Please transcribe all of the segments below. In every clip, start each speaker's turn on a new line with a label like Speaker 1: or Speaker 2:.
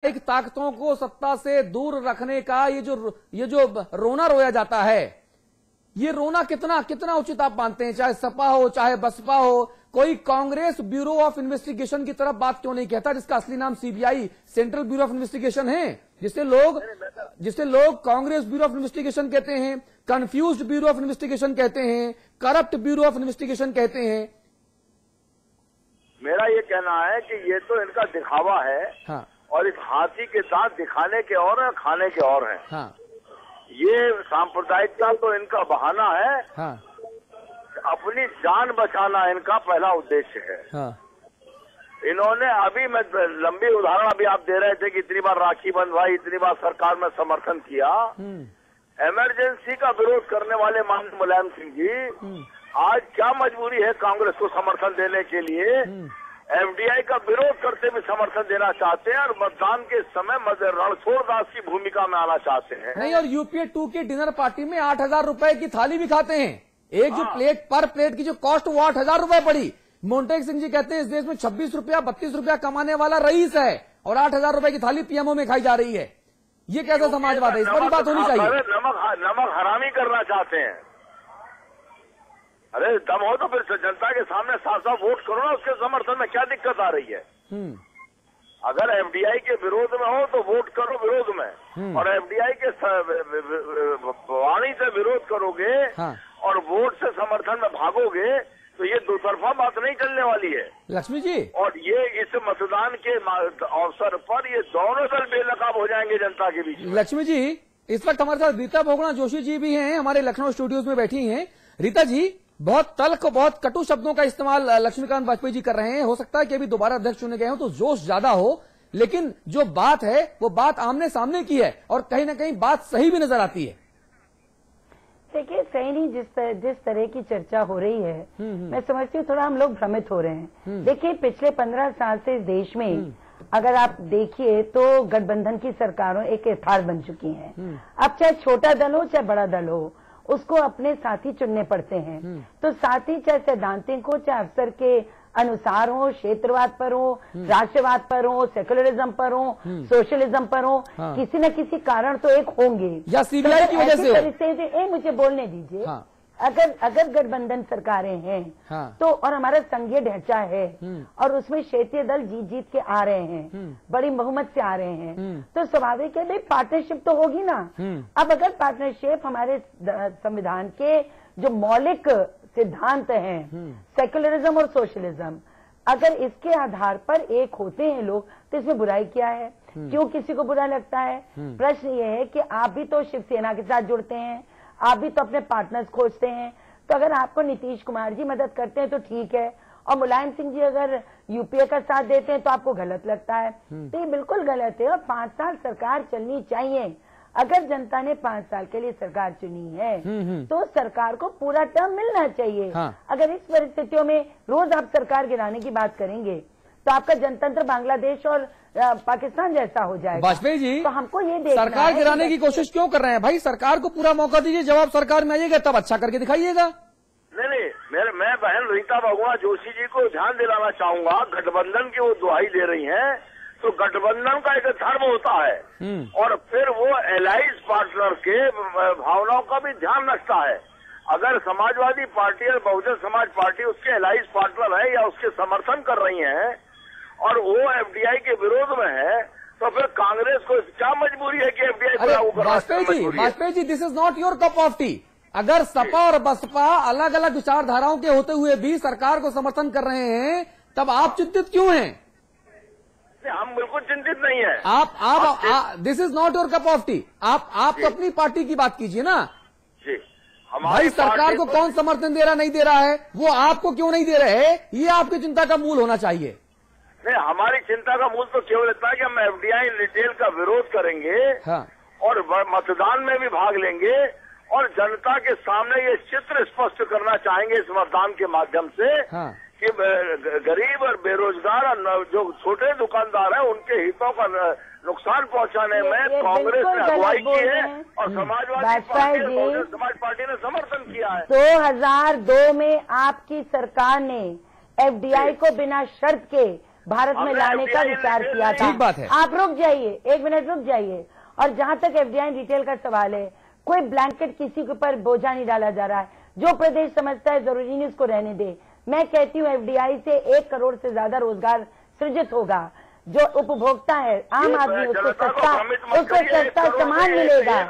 Speaker 1: एक ताकतों को सत्ता से दूर रखने का ये जो रोना रोया जाता है, ये रोना कितना कितना उचित आप मानते हैं? चाहे सपा हो चाहे बसपा हो, कोई कांग्रेस ब्यूरो ऑफ इन्वेस्टिगेशन की तरफ बात क्यों नहीं कहता, जिसका असली नाम CBI central bureau of investigation है, जिसे लोग कांग्रेस ब्यूरो ऑफ इन्वेस्टिगेशन कहते हैं, कंफ्यूज्ड ब्यूरो ऑफ इन्वेस्टिगेशन कहते हैं, करप्ट ब्यूरो ऑफ इन्वेस्टिगेशन कहते हैं।
Speaker 2: मेरा ये कहना है कि ये तो इनका दिखावा है।
Speaker 1: हाँ।
Speaker 2: और इस हाथी के दांत दिखाने के और है, खाने के और हैं।
Speaker 1: हाँ।
Speaker 2: ये सांप्रदायिकता तो इनका बहाना है।
Speaker 1: हाँ।
Speaker 2: अपनी जान बचाना इनका पहला उद्देश्य है।
Speaker 1: हाँ।
Speaker 2: इन्होंने अभी मैं लंबी उदाहरण अभी आप दे रहे थे कि इतनी बार राखी बंधवाई, इतनी बार सरकार में समर्थन किया। इमरजेंसी का विरोध करने वाले माननीय मुलायम सिंह जी आज क्या मजबूरी है कांग्रेस को समर्थन देने के लिए? एफडीआई का विरोध करते हुए समर्थन देना चाहते हैं और मतदान के समय रणछोड़ दास की भूमिका में आना चाहते हैं।
Speaker 1: नहीं, और यूपीए 2 की डिनर पार्टी में 8,000 रुपए की थाली भी खाते हैं। एक जो प्लेट पर प्लेट की जो कॉस्ट वो 8,000 रुपए पड़ी। मोन्टेक सिंह जी कहते हैं इस देश में 26 रुपया 32 रुपया कमाने वाला रईस है और 8,000 रुपए की थाली पीएमओ में खाई जा रही है। ये कैसा समाजवाद है? इस पर बात होनी चाहिए।
Speaker 2: नमक हरामी करना चाहते हैं। अरे दम हो तो फिर जनता के सामने साफ साफ वोट करो ना, उसके समर्थन में क्या दिक्कत आ रही है? अगर एफडीआई के विरोध में हो तो वोट करो विरोध में, और एफडीआई के वाणी से विरोद करोगे और वोट से समर्थन में भागोगे तो ये दो तरफा बात नहीं चलने वाली है
Speaker 1: लक्ष्मी जी।
Speaker 2: और ये इस मतदान के अवसर पर ये दोनों दल बेनकाब हो जाएंगे जनता के बीच।
Speaker 1: लक्ष्मी जी, इस वक्त हमारे साथ रीता बहुगुणा जोशी जी भी हैं, हमारे लखनऊ स्टूडियोज में बैठी हैं। रीता जी, बहुत तल्ख बहुत कटु शब्दों का इस्तेमाल लक्ष्मीकांत वाजपेयी जी कर रहे हैं। हो सकता है कि अभी दोबारा अध्यक्ष चुने गए हो तो जोश ज्यादा हो, लेकिन जो बात है वो बात आमने सामने की है और कहीं ना कहीं बात सही भी नजर आती है।
Speaker 3: देखिए, सही नहीं, जिस तरह की चर्चा हो रही है मैं समझती हूँ थोड़ा हम लोग भ्रमित हो रहे हैं। देखिए, पिछले 15 साल से इस देश में अगर आप देखिए तो गठबंधन की सरकारों एक यथार्थ बन चुकी हैं। अब चाहे छोटा दल हो चाहे बड़ा दल हो, उसको अपने साथी चुनने पड़ते हैं। तो साथी चाहे सैद्धांतिक हो चाहे अवसर के अनुसार हो, क्षेत्रवाद पर हो, राष्ट्रवाद पर हो, सेकुलरिज्म पर हो, सोशलिज्म पर हो, किसी न किसी कारण तो एक होंगे
Speaker 1: या सीबीआई की वजह
Speaker 3: से। मुझे बोलने दीजिए। अगर गठबंधन सरकारें हैं तो और हमारा संघीय ढांचा है और उसमें क्षेत्रीय दल जीत जीत के आ रहे हैं, बड़ी बहुमत से आ रहे हैं, तो स्वाभाविक है भाई पार्टनरशिप तो होगी ना। अब अगर पार्टनरशिप हमारे संविधान के जो मौलिक सिद्धांत हैं, सेकुलरिज्म और सोशलिज्म, अगर इसके आधार पर एक होते हैं लोग तो इसमें बुराई क्या है? क्यों किसी को बुरा लगता है? प्रश्न ये है कि आप भी तो शिवसेना के साथ जुड़ते हैं, आप भी तो अपने पार्टनर्स खोजते हैं। तो अगर आपको नीतीश कुमार जी मदद करते हैं तो ठीक है, और मुलायम सिंह जी अगर यूपीए का साथ देते हैं तो आपको गलत लगता है। तो ये बिल्कुल गलत है और 5 साल सरकार चलनी चाहिए। अगर जनता ने 5 साल के लिए सरकार चुनी है तो सरकार को पूरा टर्म मिलना चाहिए। अगर इस परिस्थितियों में रोज आप सरकार गिराने की बात करेंगे तो आपका जनतंत्र बांग्लादेश और पाकिस्तान जैसा हो जाएगा।
Speaker 1: वाजपेयी जी,
Speaker 3: तो हमको ये देखना
Speaker 1: सरकार गिराने की कोशिश क्यों कर रहे हैं? भाई, सरकार को पूरा मौका दीजिए, जब आप सरकार में आइएगा तब अच्छा करके दिखाइएगा।
Speaker 2: नहीं, मैं बहन रीता बहुगुणा जोशी जी को ध्यान दिलाना चाहूंगा, गठबंधन की वो दुहाई दे रही हैं, तो गठबंधन का एक धर्म होता है और फिर वो एलाइज पार्टनर के भावनाओं का भी ध्यान रखता है। अगर समाजवादी पार्टी और बहुजन समाज पार्टी उसके एलाइज पार्टनर है या उसके समर्थन कर रही हैं और वो एफडीआई के विरोध में है, तो फिर कांग्रेस को क्या मजबूरी है कि एफडीआई को लागू करना?
Speaker 1: Vajpayee ji, this is not your cup of tea. अगर सपा और बसपा अलग अलग विचारधाराओं के होते हुए भी सरकार को समर्थन कर रहे हैं, तब आप चिंतित क्यों हैं?
Speaker 2: हम बिल्कुल चिंतित नहीं है।
Speaker 1: आप this is not your cup of T. आप तो अपनी पार्टी की बात कीजिए ना
Speaker 2: जी।
Speaker 1: भाई, सरकार को कौन समर्थन दे रहा नहीं दे रहा है, वो आपको क्यों नहीं दे रहे, ये आपकी चिंता का मूल होना चाहिए।
Speaker 2: नहीं, हमारी चिंता का मूल तो केवल इतना कि हम एफडीआई रिटेल का विरोध करेंगे और मतदान में भी भाग लेंगे और जनता के सामने ये चित्र स्पष्ट करना चाहेंगे इस मतदान के माध्यम से कि गरीब और बेरोजगार और जो छोटे दुकानदार हैं उनके हितों का नुकसान पहुंचाने में कांग्रेस ने अगुवाई की है और समाज पार्टी ने समर्थन किया है।
Speaker 3: 2002 में आपकी सरकार ने एफडीआई को बिना शर्त के भारत में लाने का विचार किया था।
Speaker 1: ठीक बात है।
Speaker 3: आप रुक जाइए, 1 मिनट रुक जाइए। और जहां तक एफडीआई रिटेल का सवाल है, कोई ब्लैंकेट किसी के ऊपर बोझा नहीं डाला जा रहा है। जो प्रदेश समझता है जरूरी नहीं उसको रहने दे। मैं कहती हूँ एफडीआई से 1 करोड़ से ज्यादा रोजगार सृजित होगा। जो उपभोक्ता है, आम आदमी, उसको सस्ता सामान मिलेगा।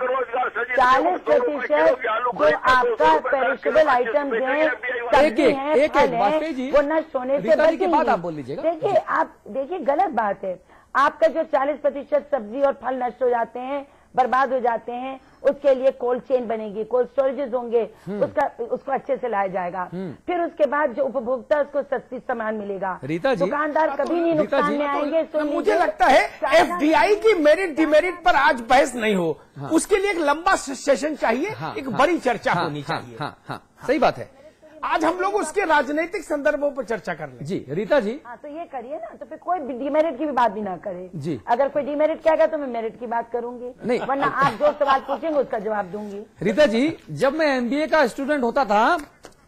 Speaker 3: 40% जो आपका पेरिशेबल आइटम्स हैं, सब्जी हैं, फल हैं, वो नष्ट होने से बचेंगे। देखिए, आप देखिए, गलत बात है। आपका जो 40% सब्जी और फल नष्ट हो जाते हैं, बर्बाद हो जाते हैं, उसके लिए कोल्ड चेन बनेगी, कोल्ड स्टोरेजेस होंगे, उसको अच्छे से लाया जाएगा। फिर उसके बाद जो उपभोक्ता, उसको सस्ती सामान मिलेगा।
Speaker 1: रीता जी,
Speaker 3: दुकानदार कभी नहीं नुकसान में आएंगे।
Speaker 4: तो मुझे लगता है एफडीआई की मेरिट डिमेरिट पर आज बहस नहीं हो, उसके लिए एक लंबा सेशन चाहिए, एक बड़ी चर्चा होनी चाहिए।
Speaker 1: सही बात है।
Speaker 4: आज हम लोग उसके राजनीतिक संदर्भों पर चर्चा कर लें।
Speaker 1: जी रीता जी,
Speaker 3: हाँ, तो ये करिए ना, तो फिर कोई डिमेरिट की भी बात भी ना करे
Speaker 1: जी।
Speaker 3: अगर कोई डिमेरिट कहेगा तो मैं मेरिट की बात करूंगी,
Speaker 1: नहीं,
Speaker 3: वरना आप जो सवाल पूछेंगे उसका जवाब दूंगी।
Speaker 1: रीता जी, जब मैं एमबीए का स्टूडेंट होता था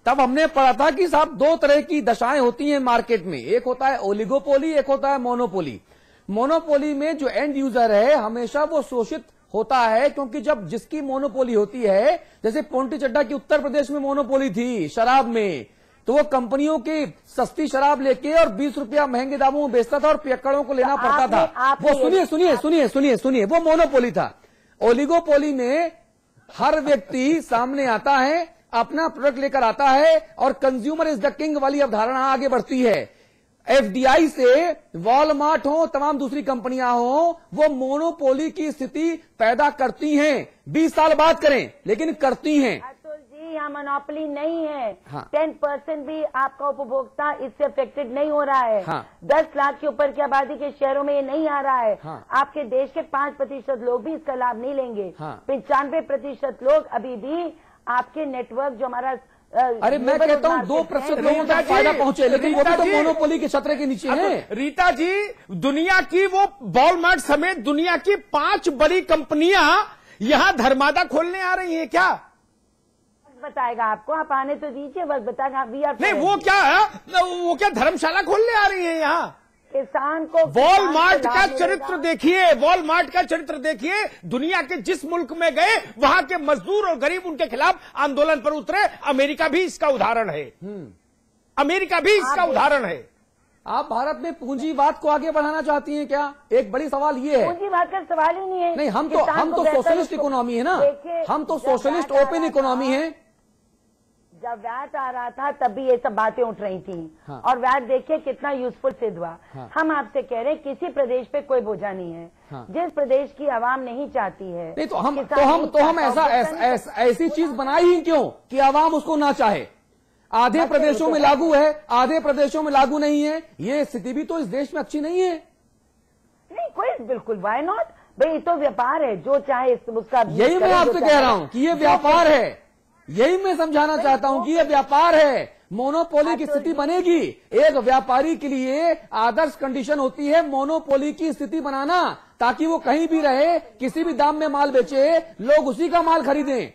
Speaker 1: तब हमने पढ़ा था कि साहब 2 तरह की दशाएं होती हैं मार्केट में। एक होता है ओलिगोपोली, एक होता है मोनोपोली। मोनोपोली में जो एंड यूजर है हमेशा वो शोषित होता है, क्योंकि जब जिसकी मोनोपोली होती है, जैसे पोंटी चड्डा की उत्तर प्रदेश में मोनोपोली थी शराब में, तो वो कंपनियों की सस्ती शराब लेके और 20 रुपया महंगे दामों में बेचता था और पियक्कड़ों को लेना पड़ता था। वो सुनिए, वो मोनोपोली था। ओलिगोपोली में हर व्यक्ति सामने आता है, अपना प्रोडक्ट लेकर आता है और कंज्यूमर इज द किंग वाली अवधारणा आगे बढ़ती है। एफडीआई से वॉलमार्ट हो, तमाम दूसरी कंपनियां हो, वो मोनोपोली की स्थिति पैदा करती हैं। 20 साल बाद करें, लेकिन करती हैं।
Speaker 3: अतुल जी, यहाँ मोनोपोली नहीं है।
Speaker 1: हाँ।
Speaker 3: 10% भी आपका उपभोक्ता इससे अफेक्टेड नहीं हो रहा है।
Speaker 1: हाँ।
Speaker 3: 10 लाख के ऊपर की आबादी के शहरों में ये नहीं आ रहा है।
Speaker 1: हाँ।
Speaker 3: आपके देश के 5% लोग भी इसका लाभ नहीं लेंगे।
Speaker 1: हाँ।
Speaker 3: 95% लोग अभी भी आपके नेटवर्क जो हमारा
Speaker 1: अरे मैं कहता हूँ 2% लोगों का फायदा पहुंचे, लेकिन वो भी तो मोनोपोली के छतरे के नीचे है।
Speaker 4: रीता जी, दुनिया की वो वॉलमार्ट समेत दुनिया की 5 बड़ी कंपनियां यहाँ धर्मादा खोलने आ रही हैं क्या?
Speaker 3: बताएगा आपको, आप आने तो दीजिए, बस बताएगा।
Speaker 4: नहीं, वो क्या धर्मशाला खोलने आ रही है यहाँ?
Speaker 3: किसान को
Speaker 4: वॉलमार्ट का चरित्र देखिए, वॉलमार्ट का चरित्र देखिए। दुनिया के जिस मुल्क में गए वहां के मजदूर और गरीब उनके खिलाफ आंदोलन पर उतरे। अमेरिका भी इसका उदाहरण है। अमेरिका भी इसका उदाहरण है।
Speaker 1: आप भारत में पूंजीवाद को आगे बढ़ाना चाहती हैं क्या? एक बड़ी सवाल ये है।
Speaker 3: पूंजीवाद का सवाल ही नहीं है।
Speaker 1: नहीं, हम तो सोशलिस्ट इकोनॉमी है ना, हम तो सोशलिस्ट ओपन इकोनॉमी है।
Speaker 3: जब वैट आ रहा था तब भी ये सब बातें उठ रही थी।
Speaker 1: हाँ।
Speaker 3: और वैट देखिए कितना यूजफुल सिद्ध हुआ।
Speaker 1: हाँ।
Speaker 3: हम आपसे कह रहे हैं किसी प्रदेश पे कोई बोझा नहीं है।
Speaker 1: हाँ।
Speaker 3: जिस प्रदेश की आवाम नहीं चाहती है,
Speaker 1: नहीं तो हम ऐसी चीज बनाई ही क्यों कि आवाम उसको ना चाहे? आधे प्रदेशों में लागू है, आधे प्रदेशों में लागू नहीं है। ये स्थिति भी तो इस देश में अच्छी नहीं है।
Speaker 3: नहीं, कोई बिल्कुल, व्हाई नॉट भाई, तो व्यापार है, जो चाहे उसका।
Speaker 1: यही मैं आपसे कह रहा हूं कि ये व्यापार है, यही मैं समझाना चाहता हूं कि ये व्यापार है। मोनोपोली की स्थिति बनेगी। एक व्यापारी के लिए आदर्श कंडीशन होती है मोनोपोली की स्थिति बनाना, ताकि वो कहीं भी रहे, किसी भी दाम में माल बेचे, लोग उसी का माल खरीदें।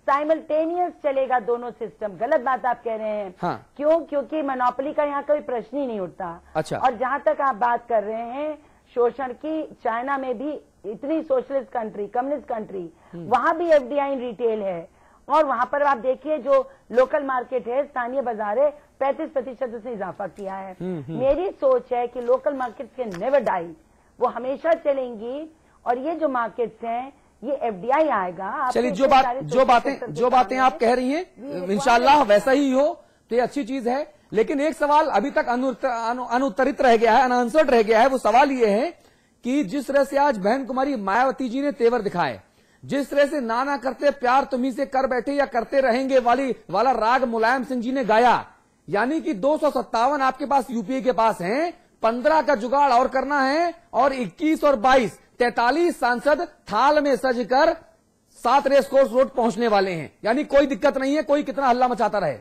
Speaker 3: साइमल्टेनियस चलेगा दोनों सिस्टम। गलत बात आप कह रहे हैं।
Speaker 1: हाँ।
Speaker 3: क्यों? क्योंकि मोनोपोली का यहाँ कोई प्रश्न ही नहीं उठता।
Speaker 1: अच्छा।
Speaker 3: और जहां तक आप बात कर रहे हैं शोषण की, चाइना में भी इतनी सोशलिस्ट कंट्री, कम्युनिस्ट कंट्री, वहां भी एफडीआई रिटेल है। और वहां पर आप देखिए जो लोकल मार्केट है, स्थानीय बाजार है, 35% उसने इजाफा किया है। मेरी सोच है कि local market can never die, वो हमेशा चलेंगी। और ये जो मार्केट्स हैं, ये एफडीआई आएगा।
Speaker 1: चलिए, जो बातें आप कह रही हैं इंशाल्लाह वैसा ही हो तो ये अच्छी चीज है। लेकिन एक सवाल अभी तक अनुत्तरित रह गया है, अनआंसर्ड रह गया है। वो सवाल ये है कि जिस तरह से आज बहन कुमारी मायावती जी ने तेवर दिखाए, जिस तरह से नाना करते प्यार तुम्ही से कर बैठे या करते रहेंगे वाला राग मुलायम सिंह जी ने गाया, यानी कि 257 आपके पास यूपीए के पास हैं, 15 का जुगाड़ और करना है, और 21 और 22 43 सांसद थाल में सजकर 7 रेस कोर्स रोड पहुंचने वाले हैं। यानी कोई दिक्कत नहीं है, कोई कितना हल्ला मचाता रहे।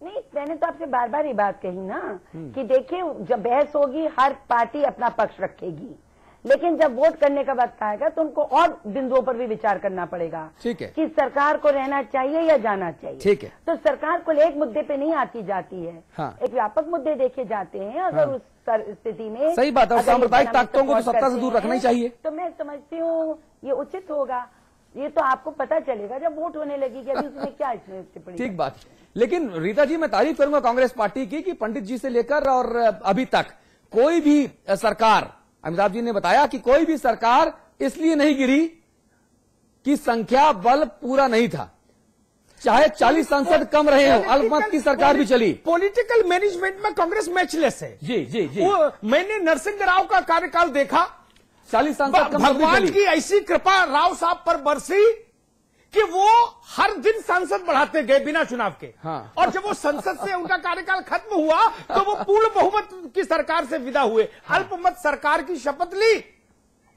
Speaker 3: नहीं, मैंने तो आपसे बार बार ये बात कही ना कि देखिए, जब बहस होगी हर पार्टी अपना पक्ष रखेगी, लेकिन जब वोट करने का वक्त आएगा तो उनको और बिंदुओं पर भी विचार करना पड़ेगा।
Speaker 1: ठीक है
Speaker 3: कि सरकार को रहना चाहिए या जाना चाहिए।
Speaker 1: ठीक है।
Speaker 3: तो सरकार को एक मुद्दे पे नहीं आती जाती है। हाँ। एक व्यापक मुद्दे देखे जाते हैं। अगर उस स्थिति में
Speaker 1: सही बात है, सांप्रदायिक ताकतों को तो सत्ता से दूर रखना ही चाहिए।
Speaker 3: तो मैं समझती हूँ ये उचित होगा। ये तो आपको पता चलेगा जब वोट होने लगेगी, अभी उसमें क्या इसमें टिप्पणी।
Speaker 1: ठीक बात। लेकिन रीता जी, मैं तारीफ करूंगा कांग्रेस पार्टी की कि पंडित जी से लेकर और अभी तक कोई भी सरकार, अमिताभ जी ने बताया कि कोई भी सरकार इसलिए नहीं गिरी कि संख्या बल पूरा नहीं था, चाहे 40 सांसद कम रहे हो, अल्पमत की सरकार भी चली।
Speaker 4: पॉलिटिकल मैनेजमेंट में कांग्रेस मैचलेस है।
Speaker 1: जी जी जी।
Speaker 4: मैंने नरसिंह राव का कार्यकाल देखा,
Speaker 1: 40 सांसद कम,
Speaker 4: भगवान की ऐसी कृपा राव साहब पर बरसी कि वो हर दिन सांसद बढ़ाते गए बिना चुनाव के। हाँ। और जब वो संसद से उनका कार्यकाल खत्म हुआ तो वो पूर्ण बहुमत की सरकार से विदा हुए। हाँ। अल्पमत सरकार की शपथ ली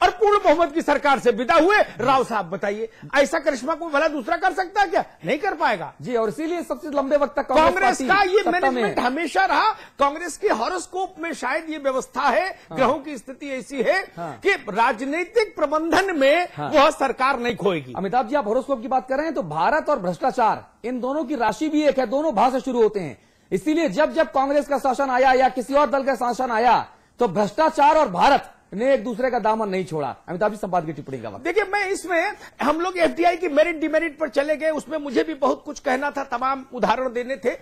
Speaker 4: और पूर्ण बहुमत की सरकार से विदा हुए। राव साहब बताइए, ऐसा करिश्मा कोई भला दूसरा कर सकता है क्या? नहीं कर पाएगा जी। और इसीलिए सबसे लंबे वक्त तक कांग्रेस का ये मैनेजमेंट हमेशा रहा। कांग्रेस की हॉरोस्कोप में शायद ये व्यवस्था है। हाँ। ग्रहों की स्थिति ऐसी है। हाँ। कि राजनीतिक प्रबंधन में वह सरकार नहीं खोएगी।
Speaker 1: अमिताभ जी, आप हॉरोस्कोप की बात कर रहे हैं तो भारत और भ्रष्टाचार, इन दोनों की राशि भी एक है, दोनों भा से शुरू होते हैं। इसीलिए जब जब कांग्रेस का शासन आया या किसी और दल का शासन आया तो भ्रष्टाचार और भारत ने एक दूसरे का दामन नहीं छोड़ा। अमिताभ जी, संवाद की टिप्पणी का वक्त।
Speaker 4: देखिए, मैं इसमें हम लोग एफडीआई की मेरिट डिमेरिट पर चले गए, उसमें मुझे भी बहुत कुछ कहना था, तमाम उदाहरण देने थे,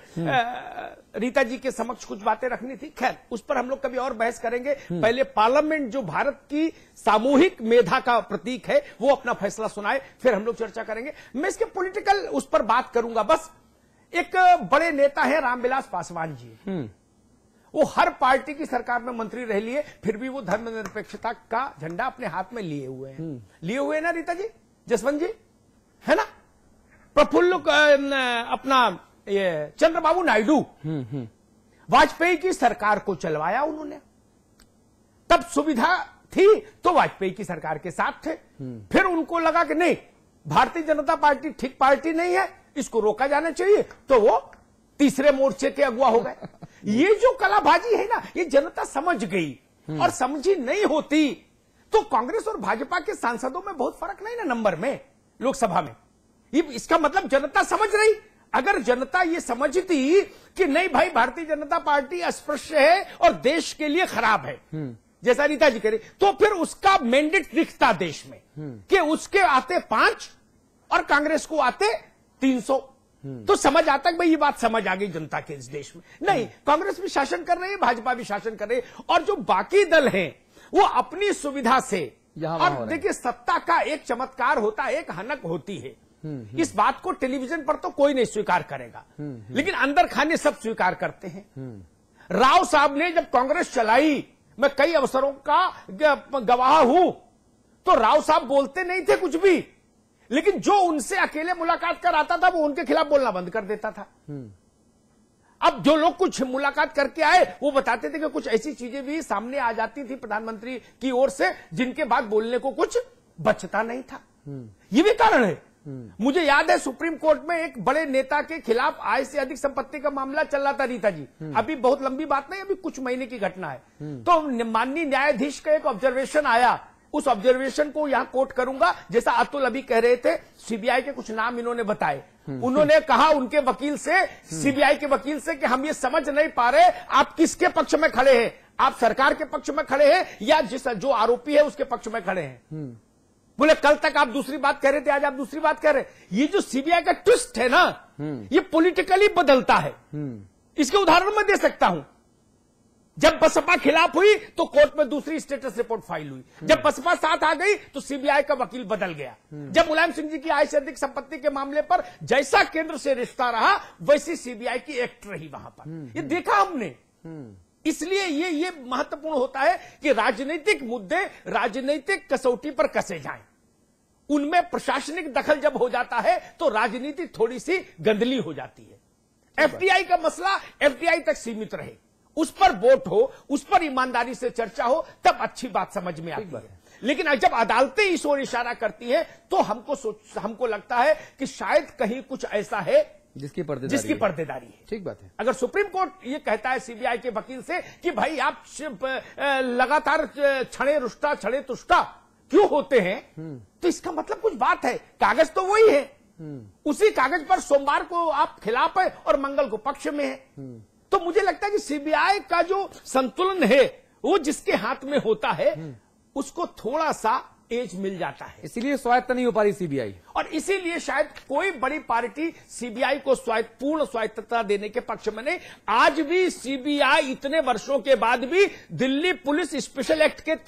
Speaker 4: रीता जी के समक्ष कुछ बातें रखनी थी। खैर, उस पर हम लोग कभी और बहस करेंगे। पहले पार्लियामेंट जो भारत की सामूहिक मेधा का प्रतीक है वो अपना फैसला सुनाए, फिर हम लोग चर्चा करेंगे। मैं इसके पॉलिटिकल उस पर बात करूंगा। बस एक बड़े नेता है रामविलास पासवान जी, वो हर पार्टी की सरकार में मंत्री रह लिए, फिर भी वो धर्मनिरपेक्षता का झंडा अपने हाथ में लिए हुए हैं। लिए हुए ना रीता जी, जसवंत जी, है ना? प्रफुल्ल अपना ये चंद्रबाबू नायडू, वाजपेयी की सरकार को चलवाया उन्होंने। तब सुविधा थी तो वाजपेयी की सरकार के साथ थे। फिर उनको लगा कि नहीं, भारतीय जनता पार्टी ठीक पार्टी नहीं है, इसको रोका जाना चाहिए, तो वो तीसरे मोर्चे के अगुवा हो गए। ये जो कलाबाजी है ना, ये जनता समझ गई। और समझी नहीं होती तो कांग्रेस और भाजपा के सांसदों में बहुत फर्क नहीं ना नंबर में, लोकसभा में। ये इसका मतलब जनता समझ रही। अगर जनता ये समझती कि नहीं भाई, भारतीय जनता पार्टी अस्पृश्य है और देश के लिए खराब है, जैसा रीता जी कह रही, तो फिर उसका मैंडेट दिखता देश में कि उसके आते 5 और कांग्रेस को आते 300। तो समझ आता है भाई, ये बात समझ आ गई जनता के इस देश में। नहीं, कांग्रेस भी शासन कर रही है, भाजपा भी शासन कर रही है, और जो बाकी दल हैं वो अपनी सुविधा से। और देखिए, सत्ता का एक चमत्कार होता है, एक हनक होती है। इस बात को टेलीविजन पर तो कोई नहीं स्वीकार करेगा, लेकिन अंदर खाने सब स्वीकार करते हैं। राव साहब ने जब कांग्रेस चलाई, मैं कई अवसरों का गवाह हूं, तो राव साहब बोलते नहीं थे कुछ भी, लेकिन जो उनसे अकेले मुलाकात कर आता था वो उनके खिलाफ बोलना बंद कर देता था। अब जो लोग कुछ मुलाकात करके आए वो बताते थे कि कुछ ऐसी चीजें भी सामने आ जाती थी प्रधानमंत्री की ओर से जिनके बाद बोलने को कुछ बचता नहीं था। ये भी कारण है। मुझे याद है, सुप्रीम कोर्ट में एक बड़े नेता के खिलाफ आय से अधिक संपत्ति का मामला चल रहा था रीता जी। अभी बहुत लंबी बात नहीं, अभी कुछ महीने की घटना है। तो माननीय न्यायाधीश का एक ऑब्जर्वेशन आया, उस ऑब्जर्वेशन को यहां कोट करूंगा, जैसा अतुल अभी कह रहे थे। सीबीआई के कुछ नाम इन्होंने बताए। उन्होंने कहा उनके वकील से, सीबीआई के वकील से, कि हम ये समझ नहीं पा रहे आप किसके पक्ष में खड़े हैं, आप सरकार के पक्ष में खड़े हैं या जो आरोपी है उसके पक्ष में खड़े हैं। बोले कल तक आप दूसरी बात कह रहे थे, आज आप दूसरी बात कह रहे हैं। ये जो सीबीआई का ट्विस्ट है ना, ये पॉलिटिकली बदलता है। इसके उदाहरण मैं दे सकता हूं। जब बसपा खिलाफ हुई तो कोर्ट में दूसरी स्टेटस रिपोर्ट फाइल हुई। जब बसपा साथ आ गई तो सीबीआई का वकील बदल गया। जब मुलायम सिंह जी की आय से अधिक संपत्ति के मामले पर जैसा केंद्र से रिश्ता रहा, वैसी सीबीआई की एक्ट रही वहां पर। ये देखा हमने। इसलिए ये महत्वपूर्ण होता है कि राजनीतिक मुद्दे राजनीतिक कसौटी पर कसे जाएं। उनमें प्रशासनिक दखल जब हो जाता है तो राजनीति थोड़ी सी गंदली हो जाती है। एफडीआई का मसला एफडीआई तक सीमित रहे, उस पर वोट हो, उस पर ईमानदारी से चर्चा हो, तब अच्छी बात समझ में आती है। लेकिन जब अदालतें इस ओर इशारा करती हैं तो हमको लगता है कि शायद कहीं कुछ ऐसा है
Speaker 1: जिसकी
Speaker 4: पर्देदारी है।
Speaker 1: ठीक बात है।
Speaker 4: अगर सुप्रीम कोर्ट ये कहता है सीबीआई के वकील से कि भाई आप लगातार छड़े रुष्टा छड़े तुष्टा क्यों होते हैं, तो इसका मतलब कुछ बात है। कागज तो वही है, उसी कागज पर सोमवार को आप खिलाफ है और मंगल को पक्ष में है। तो मुझे लगता है कि सीबीआई का जो संतुलन है वो जिसके हाथ में होता है उसको थोड़ा सा एज मिल जाता है,
Speaker 1: इसीलिए स्वायत्त नहीं हो पा रही सीबीआई।
Speaker 4: और इसीलिए शायद कोई बड़ी पार्टी सीबीआई को पूर्ण स्वायत्तता देने के पक्ष में नहीं। आज भी सीबीआई इतने वर्षों के बाद भी दिल्ली पुलिस स्पेशल एक्ट के